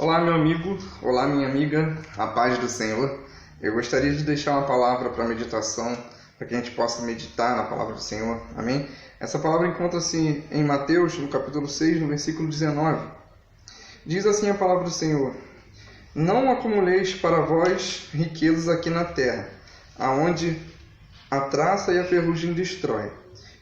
Olá, meu amigo, olá, minha amiga, a paz do Senhor. Eu gostaria de deixar uma palavra para meditação, para que a gente possa meditar na palavra do Senhor, amém? Essa palavra encontra-se em Mateus, no capítulo 6, no versículo 19. Diz assim a palavra do Senhor: Não acumuleis para vós riquezas aqui na terra, aonde a traça e a ferrugem destrói,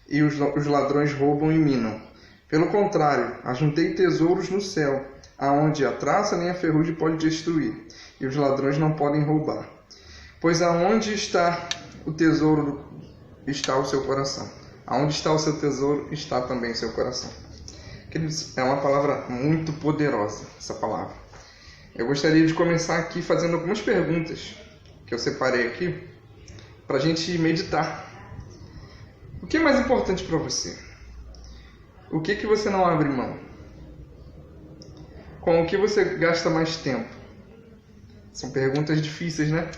e os ladrões roubam e minam. Pelo contrário, ajuntei tesouros no céu, aonde a traça nem a ferrugem pode destruir, e os ladrões não podem roubar. Pois aonde está o tesouro, está o seu coração. Aonde está o seu tesouro, está também o seu coração. Queridos, é uma palavra muito poderosa, essa palavra. Eu gostaria de começar aqui fazendo algumas perguntas que eu separei aqui para a gente meditar. O que é mais importante para você? O que você não abre mão? Com o que você gasta mais tempo? São perguntas difíceis, né?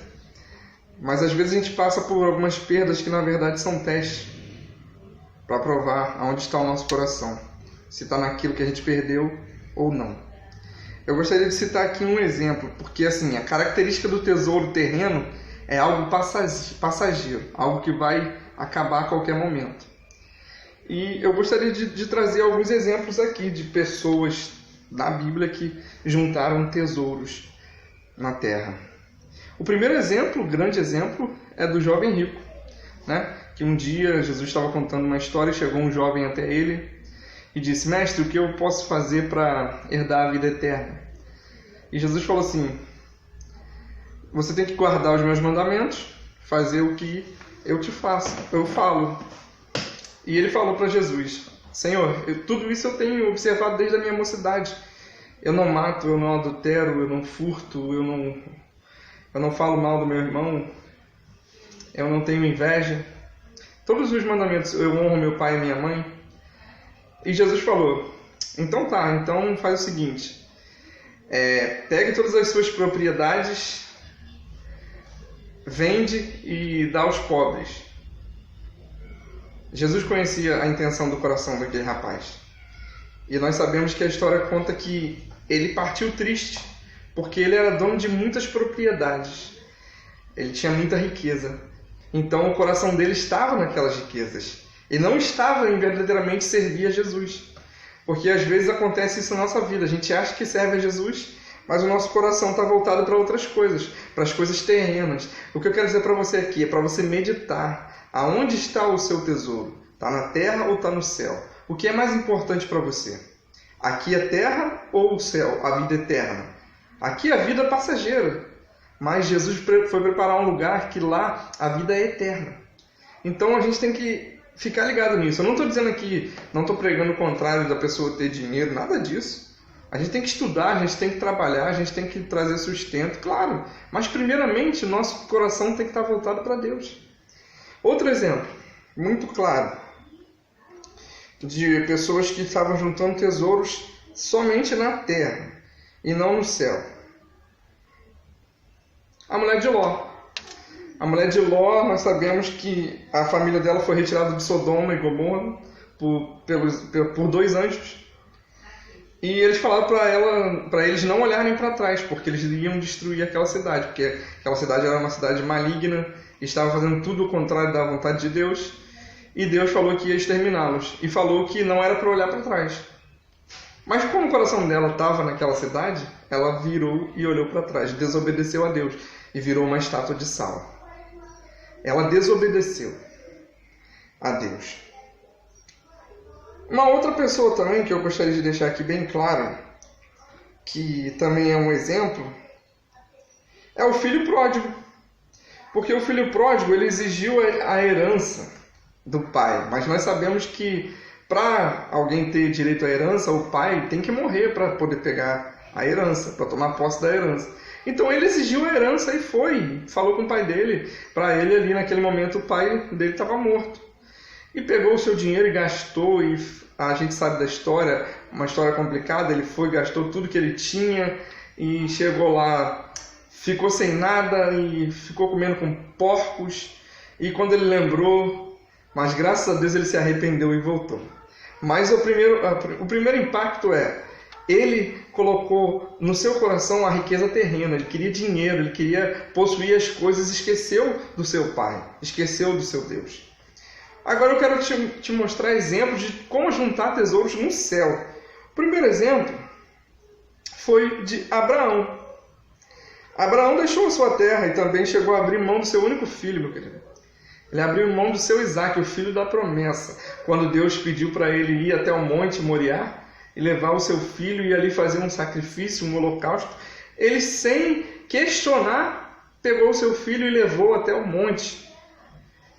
Mas às vezes a gente passa por algumas perdas que na verdade são testes para provar aonde está o nosso coração, se está naquilo que a gente perdeu ou não. Eu gostaria de citar aqui um exemplo, porque assim, a característica do tesouro terreno é algo passageiro, algo que vai acabar a qualquer momento. E eu gostaria de trazer alguns exemplos aqui de pessoas da Bíblia que juntaram tesouros na terra. O primeiro exemplo, o grande exemplo, é do jovem rico, né? Que um dia Jesus estava contando uma história e chegou um jovem até ele e disse: Mestre, o que eu posso fazer para herdar a vida eterna? E Jesus falou assim: você tem que guardar os meus mandamentos, fazer o que eu falo. E ele falou para Jesus: Senhor, tudo isso eu tenho observado desde a minha mocidade. Eu não mato, eu não adultero, eu não furto, eu não falo mal do meu irmão, eu não tenho inveja. Todos os mandamentos, eu honro meu pai e minha mãe. E Jesus falou: então faz o seguinte, pegue todas as suas propriedades, vende e dá aos pobres. Jesus conhecia a intenção do coração daquele rapaz. E nós sabemos que a história conta que ele partiu triste, porque ele era dono de muitas propriedades. Ele tinha muita riqueza. Então o coração dele estava naquelas riquezas. E não estava em verdadeiramente servir a Jesus. Porque às vezes acontece isso na nossa vida. A gente acha que serve a Jesus, mas o nosso coração está voltado para outras coisas, para as coisas terrenas. O que eu quero dizer para você aqui é para você meditar. Aonde está o seu tesouro? Está na terra ou está no céu? O que é mais importante para você? Aqui a terra ou o céu, a vida eterna? Aqui a vida é passageira, mas Jesus foi preparar um lugar que lá a vida é eterna. Então a gente tem que ficar ligado nisso. Eu não estou dizendo aqui, não estou pregando o contrário da pessoa ter dinheiro, nada disso. A gente tem que estudar, a gente tem que trabalhar, a gente tem que trazer sustento, claro. Mas primeiramente, nosso coração tem que estar voltado para Deus. Outro exemplo, muito claro, de pessoas que estavam juntando tesouros somente na terra e não no céu. A mulher de Ló. A mulher de Ló, nós sabemos que a família dela foi retirada de Sodoma e Gomorra por 2 anjos. E eles falaram para eles não olharem para trás, porque eles iriam destruir aquela cidade, porque aquela cidade era uma cidade maligna, estava fazendo tudo o contrário da vontade de Deus, e Deus falou que ia exterminá-los, e falou que não era para olhar para trás. Mas como o coração dela estava naquela cidade, ela virou e olhou para trás, desobedeceu a Deus, e virou uma estátua de sal. Ela desobedeceu a Deus. Uma outra pessoa também que eu gostaria de deixar aqui bem claro, que também é um exemplo, é o filho pródigo. Porque o filho pródigo, ele exigiu a herança do pai. Mas nós sabemos que para alguém ter direito à herança, o pai tem que morrer para poder pegar a herança, para tomar posse da herança. Então ele exigiu a herança e falou com o pai dele. Para ele ali naquele momento o pai dele estava morto. E pegou o seu dinheiro e gastou, e a gente sabe da história, uma história complicada, ele gastou tudo que ele tinha e chegou lá, ficou sem nada e ficou comendo com porcos. E quando ele lembrou, mas graças a Deus ele se arrependeu e voltou. Mas o primeiro impacto é, Ele colocou no seu coração a riqueza terrena, ele queria dinheiro, ele queria possuir as coisas, esqueceu do seu pai, esqueceu do seu Deus. Agora eu quero te mostrar exemplos de como juntar tesouros no céu. O primeiro exemplo foi de Abraão. Abraão deixou a sua terra e também chegou a abrir mão do seu único filho, meu querido. Ele abriu mão do seu Isaque, o filho da promessa, quando Deus pediu para ele ir até o monte Moriá e levar o seu filho e ali fazer um sacrifício, um holocausto. Ele, sem questionar, pegou o seu filho e levou até o monte.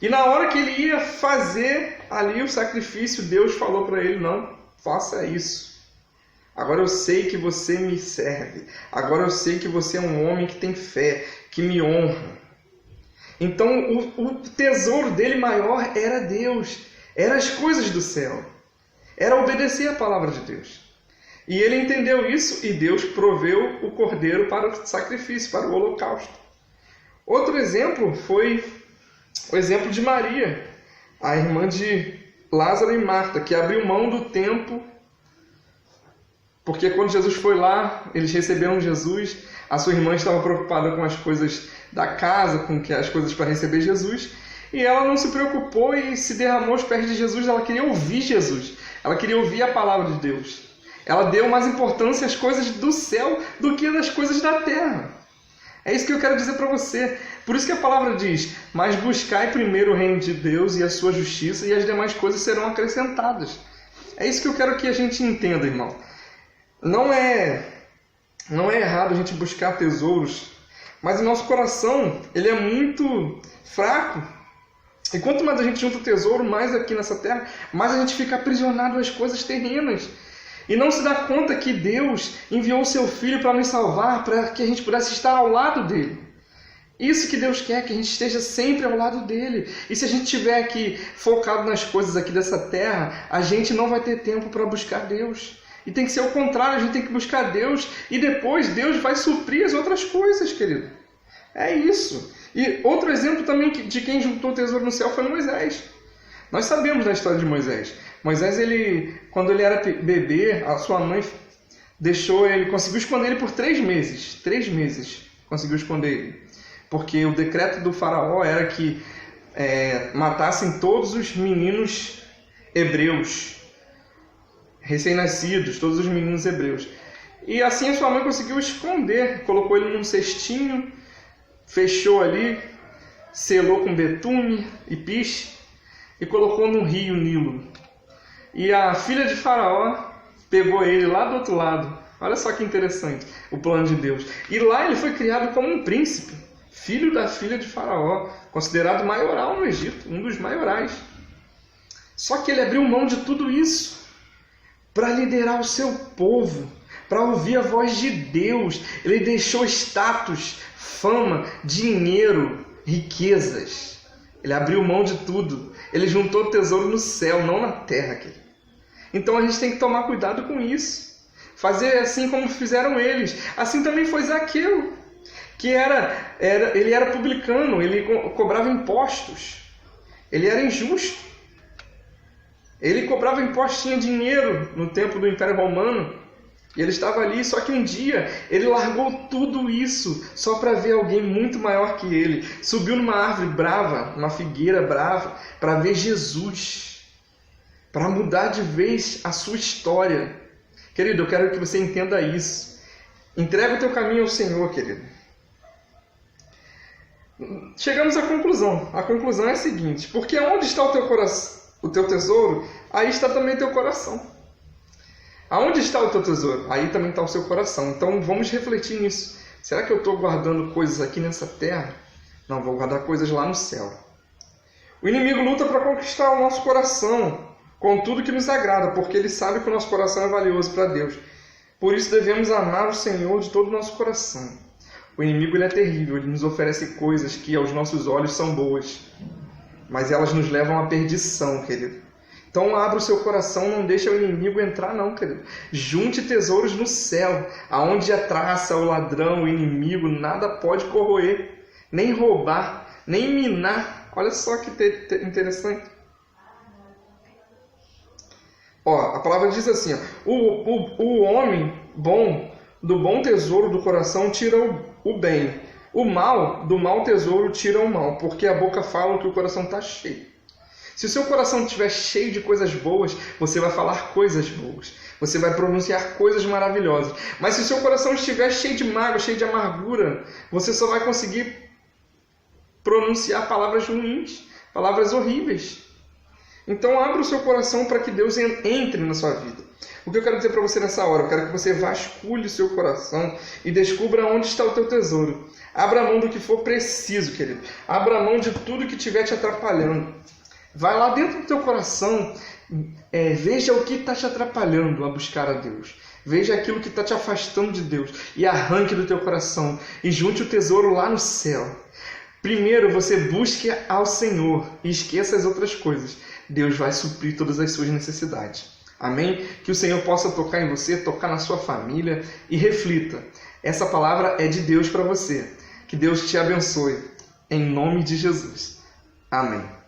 E na hora que ele ia fazer ali o sacrifício, Deus falou para ele: não, faça isso. Agora eu sei que você me serve. Agora eu sei que você é um homem que tem fé, que me honra. Então o tesouro dele maior era Deus, eram as coisas do céu, era obedecer a palavra de Deus. E ele entendeu isso e Deus proveu o cordeiro para o sacrifício, para o holocausto. Outro exemplo foi o exemplo de Maria, a irmã de Lázaro e Marta, que abriu mão do tempo, porque quando Jesus foi lá, eles receberam Jesus, a sua irmã estava preocupada com as coisas da casa, com as coisas para receber Jesus, e ela não se preocupou e se derramou aos pés de Jesus. Ela queria ouvir Jesus, ela queria ouvir a palavra de Deus. Ela deu mais importância às coisas do céu do que às coisas da terra. É isso que eu quero dizer para você. Por isso que a palavra diz: mas buscai primeiro o reino de Deus e a sua justiça, e as demais coisas serão acrescentadas. É isso que eu quero que a gente entenda, irmão. Não é errado a gente buscar tesouros, mas o nosso coração, ele é muito fraco. E quanto mais a gente junta tesouro, mais aqui nessa terra, mais a gente fica aprisionado às coisas terrenas. E não se dá conta que Deus enviou o seu Filho para nos salvar, para que a gente pudesse estar ao lado dele. Isso que Deus quer, que a gente esteja sempre ao lado dele. E se a gente estiver aqui focado nas coisas aqui dessa terra, a gente não vai ter tempo para buscar Deus. E tem que ser o contrário, a gente tem que buscar Deus e depois Deus vai suprir as outras coisas, querido. É isso. E outro exemplo também de quem juntou o tesouro no céu foi Moisés. Nós sabemos da história de Moisés. Moisés, quando ele era bebê, a sua mãe deixou ele, conseguiu esconder ele por 3 meses. 3 meses conseguiu esconder ele. Porque o decreto do faraó era que matassem todos os meninos hebreus, recém-nascidos, todos os meninos hebreus. E assim a sua mãe conseguiu esconder, colocou ele num cestinho, fechou ali, selou com betume e piche e colocou no rio Nilo. E a filha de Faraó pegou ele lá do outro lado. Olha só que interessante o plano de Deus. E lá ele foi criado como um príncipe, filho da filha de Faraó, considerado maioral no Egito, um dos maiorais. Só que ele abriu mão de tudo isso para liderar o seu povo, para ouvir a voz de Deus. Ele deixou status, fama, dinheiro, riquezas. Ele abriu mão de tudo. Ele juntou tesouro no céu, não na terra. Então a gente tem que tomar cuidado com isso. Fazer assim como fizeram eles. Assim também foi Zaqueu, que ele era publicano, ele cobrava impostos. Ele era injusto. Ele cobrava impostos, tinha dinheiro no tempo do Império Romano. E ele estava ali, só que um dia ele largou tudo isso só para ver alguém muito maior que ele. Subiu numa árvore brava, uma figueira brava, para ver Jesus, para mudar de vez a sua história. Querido, eu quero que você entenda isso. Entrega o teu caminho ao Senhor, querido. Chegamos à conclusão. A conclusão é a seguinte: porque onde está o teu coração, o teu tesouro, aí está também o teu coração. Aonde está o teu tesouro? Aí também está o seu coração. Então vamos refletir nisso. Será que eu estou guardando coisas aqui nessa terra? Não, vou guardar coisas lá no céu. O inimigo luta para conquistar o nosso coração com tudo que nos agrada, porque ele sabe que o nosso coração é valioso para Deus. Por isso devemos amar o Senhor de todo o nosso coração. O inimigo ele é terrível, ele nos oferece coisas que aos nossos olhos são boas, mas elas nos levam à perdição, querido. Então abra o seu coração, não deixe o inimigo entrar não, querido. Junte tesouros no céu, aonde a traça, o ladrão, o inimigo, nada pode corroer, nem roubar, nem minar. Olha só que interessante. Ó, a palavra diz assim, ó, o homem bom, do bom tesouro do coração tira o bem. O mal, do mau tesouro tira o mal, porque a boca fala que o coração está cheio. Se o seu coração estiver cheio de coisas boas, você vai falar coisas boas. Você vai pronunciar coisas maravilhosas. Mas se o seu coração estiver cheio de mágoa, cheio de amargura, você só vai conseguir pronunciar palavras ruins, palavras horríveis. Então abra o seu coração para que Deus entre na sua vida. O que eu quero dizer para você nessa hora? Eu quero que você vasculhe o seu coração e descubra onde está o teu tesouro. Abra mão do que for preciso, querido. Abra mão de tudo que estiver te atrapalhando. Vai lá dentro do teu coração, veja o que está te atrapalhando a buscar a Deus. Veja aquilo que está te afastando de Deus e arranque do teu coração e junte o tesouro lá no céu. Primeiro você busque ao Senhor e esqueça as outras coisas. Deus vai suprir todas as suas necessidades. Amém? Que o Senhor possa tocar em você, tocar na sua família e reflita. Essa palavra é de Deus para você. Que Deus te abençoe. Em nome de Jesus. Amém.